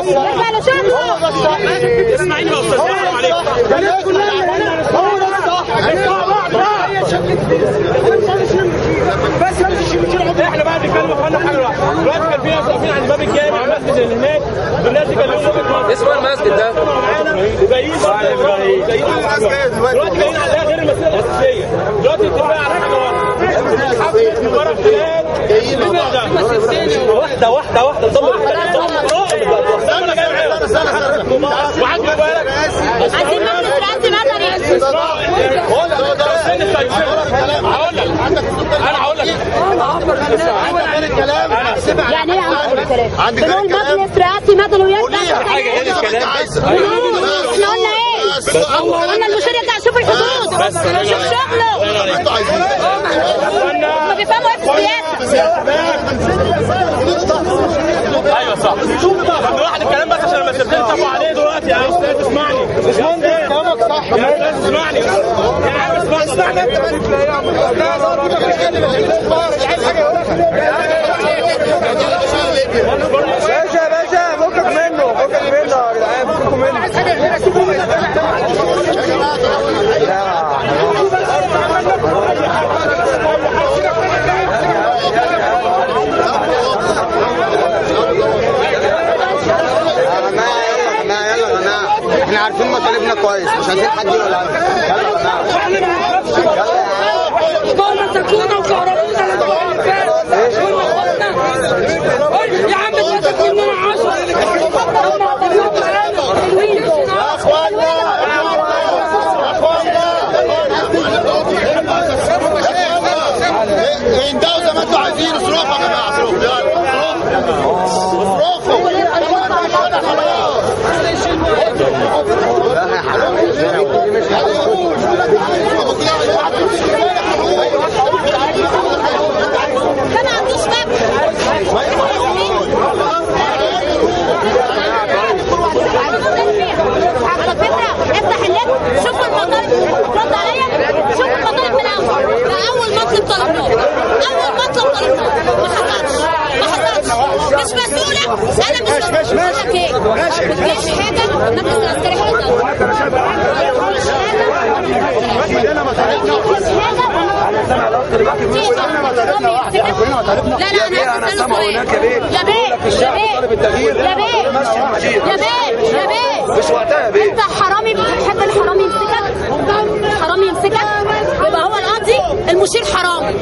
يرجع لشغله. اسمعيني يا استاذ، السلام عليكم. بس احنا بقى بنتكلم اخوانا حاجه واحده. دلوقتي كان في ناس واقفين عند باب الجامع، المسجد اللي هناك، والناس دي كانوا اسمه المسجد ده وجايين دلوقتي جايين عليها غير المساله الاساسيه. دلوقتي اتفقوا على حاجه واحده واحده واحده ضمن وعندي بالك عايزين مجلس رئاسي مدني. انا هقول لك يعني ايه عندك الكلام؟ بنقول مجلس رئاسي مدني ويرجع حاجه غير الكلام. احنا قلنا ايه؟ قلنا المشير يرجع يشوف الحدود، يشوف شغله. هم بيفهموا ايه في السياسه؟ ايوه صح. طب واحد الكلام بس عشان لما تبتدي تتفقوا عليه دلوقتي يا استاذ اسمعني. كلامك صح يا استاذ اسمعني. يا عم اسمعني انت مالك يا عم. باشا فكك منه يا جدعان، فككوا منه. احنا عارفين مطالبنا كويس، مش عايزين حد يقول عنها. يا عم اتفق مننا 10 اندعوا زي ما انتوا عايزين، اصرفوا يا جماعه، اصرفوا ما عندوش مبنى. على فكره افتح النت، شوف المطالب، رد عليا، شوف المطالب من الاول. ده اول مطلب طلبناه، اول مطلب طلبناه ما حصلش. مش مسؤوله، انا مش مسؤوله. ايه؟ مفيش حاجه المجلس العسكري هيقدر. لا انا سامع هناك يا بيه. يا بيه مش وقتها يا بيه. انت حرامي، بتحب الحرامي يمسكك، يبقى هو القاضي المشير حرامي.